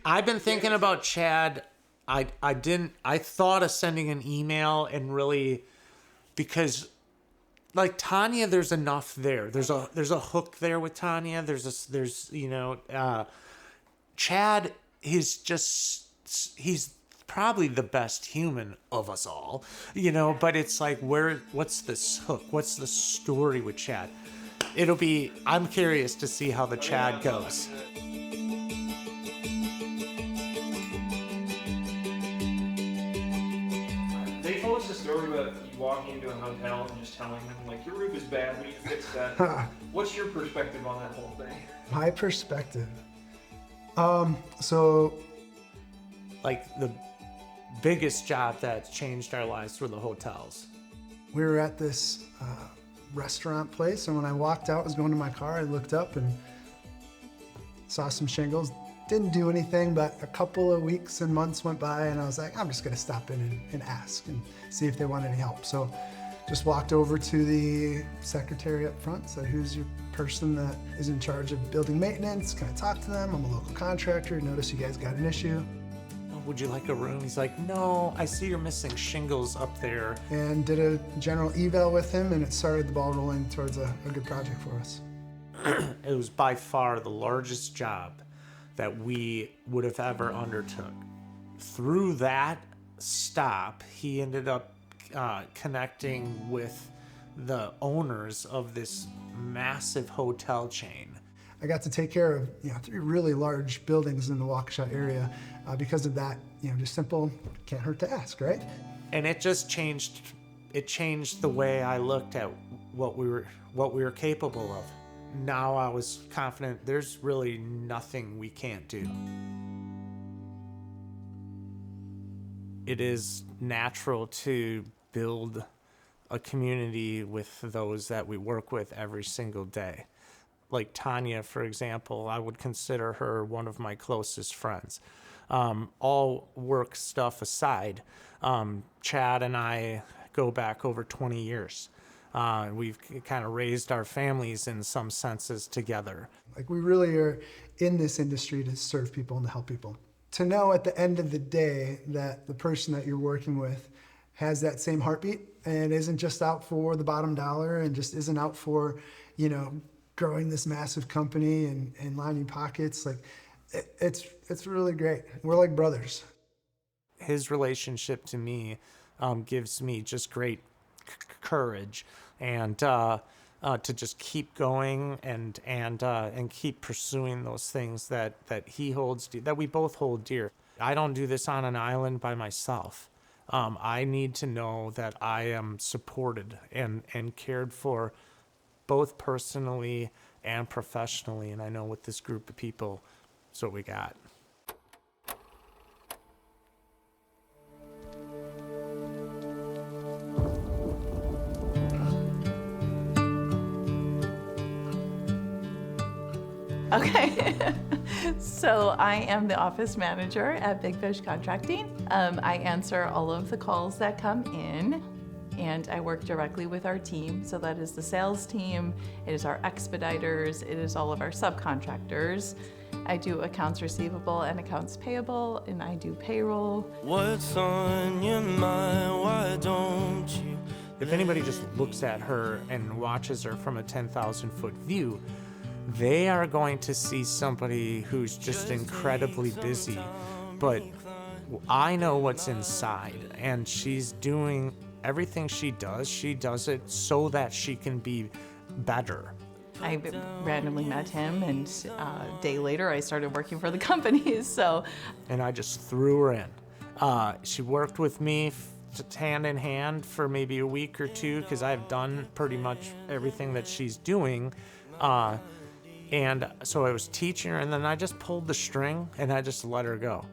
I've been thinking about Chad. I thought of sending an email and really, because like Tanya, there's enough there. There's a hook there with Tanya. Chad he's probably the best human of us all, but it's like, what's this hook? What's the story with Chad? I'm curious to see how the Chad goes. They told us a story about you walking into a hotel and just telling them, like, your roof is bad, we need to fix that. What's your perspective on that whole thing? My perspective? So... Like, the biggest job that changed our lives were the hotels. We were at this restaurant place, and when I walked out, I was going to my car, I looked up and saw some shingles. Didn't do anything, but a couple of weeks and months went by, and I was like, I'm just gonna stop in and ask and see if they want any help. So just walked over to the secretary up front, said, who's your person that is in charge of building maintenance? Can I talk to them? I'm a local contractor, notice you guys got an issue. Would you like a room? He's like, no, I see you're missing shingles up there. And did a general eval with him, and it started the ball rolling towards a good project for us. It was by far the largest job that we would have ever undertook. Through that stop, he ended up connecting with the owners of this massive hotel chain. I got to take care of 3 really large buildings in the Waukesha area. Because of that, just simple, can't hurt to ask, right? And it just changed the way I looked at what we were capable of. Now I was confident there's really nothing we can't do. It is natural to build a community with those that we work with every single day. Like Tanya, for example, I would consider her one of my closest friends. All work stuff aside, Chad and I go back over 20 years. We've kind of raised our families in some senses together. Like, we really are in this industry to serve people and to help people. To know at the end of the day that the person that you're working with has that same heartbeat and isn't just out for the bottom dollar and just isn't out for, growing this massive company and lining pockets, like, it's really great. We're like brothers. His relationship to me gives me just great courage and to just keep going and keep pursuing those things that he holds dear, that we both hold dear. I don't do this on an island by myself. I need to know that I am supported and cared for, both personally and professionally. And I know with this group of people, that's what we got. Okay, so I am the office manager at Big Fish Contracting. I answer all of the calls that come in, and I work directly with our team. So that is the sales team, it is our expediters, it is all of our subcontractors. I do accounts receivable and accounts payable, and I do payroll. What's on your mind? Why don't you? If anybody just looks at her and watches her from a 10,000-foot view, they are going to see somebody who's just incredibly busy. But I know what's inside, and she's doing everything she does it so that she can be better. I randomly met him, and a day later I started working for the company, so. And I just threw her in. She worked with me hand in hand for maybe a week or two, because I've done pretty much everything that she's doing. And so I was teaching her, and then I just pulled the string and I just let her go.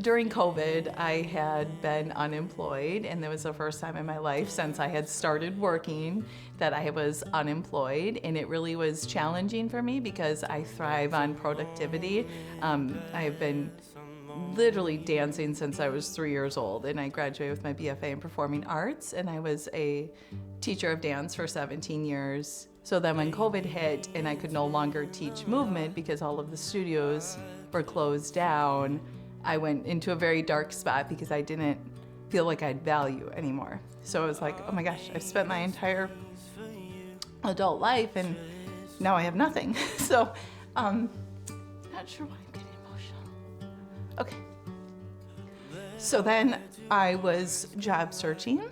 During COVID, I had been unemployed, and it was the first time in my life since I had started working that I was unemployed, and it really was challenging for me because I thrive on productivity. I've been literally dancing since I was 3 years old, and I graduated with my BFA in Performing Arts, and I was a teacher of dance for 17 years. So then when COVID hit and I could no longer teach movement because all of the studios were closed down, I went into a very dark spot because I didn't feel like I had value anymore. So I was like, oh my gosh, I've spent my entire adult life and now I have nothing. So, not sure why I'm getting emotional. Okay. So then I was job searching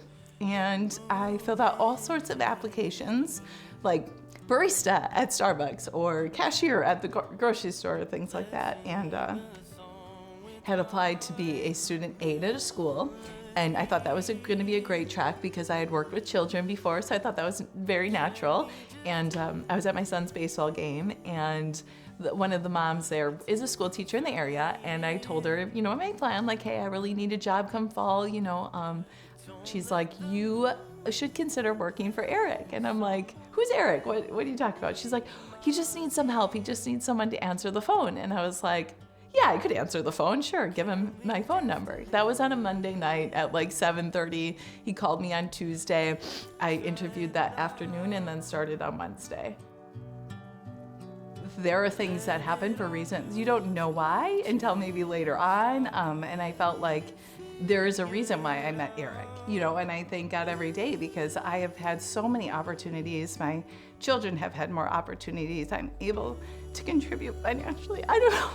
and I filled out all sorts of applications, like barista at Starbucks or cashier at the grocery store, things like that. And had applied to be a student aide at a school. And I thought that was going to be a great track because I had worked with children before, so I thought that was very natural. And I was at my son's baseball game, and one of the moms there is a school teacher in the area, and I told her, you know, my plan, like, hey, I really need a job come fall, you know. She's like, you should consider working for Erik. And I'm like, who's Erik? What are you talking about? She's like, he just needs some help. He just needs someone to answer the phone. And I was like, yeah, I could answer the phone. Sure, give him my phone number. That was on a Monday night at like 7:30. He called me on Tuesday. I interviewed that afternoon and then started on Wednesday. There are things that happen for reasons you don't know why until maybe later on. And I felt like there is a reason why I met Erik, you know, and I thank God every day because I have had so many opportunities. My children have had more opportunities. I'm able to contribute financially. I don't know.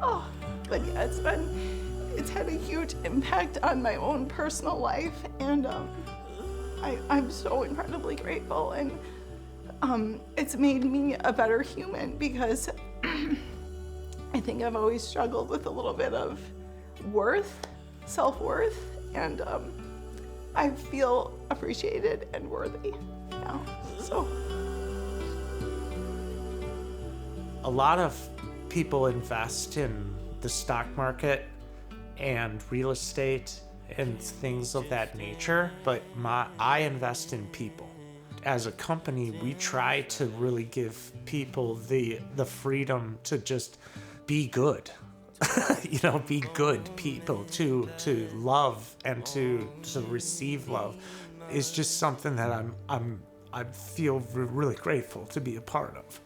Oh, but yeah, it's had a huge impact on my own personal life, and I'm so incredibly grateful, and it's made me a better human because I think I've always struggled with a little bit of self-worth, and I feel appreciated and worthy now, so. A lot of people invest in the stock market and real estate and things of that nature, but I invest in people. As a company, we try to really give people the freedom to just be good. You know, be good people, to love and to receive love is just something that I feel really grateful to be a part of.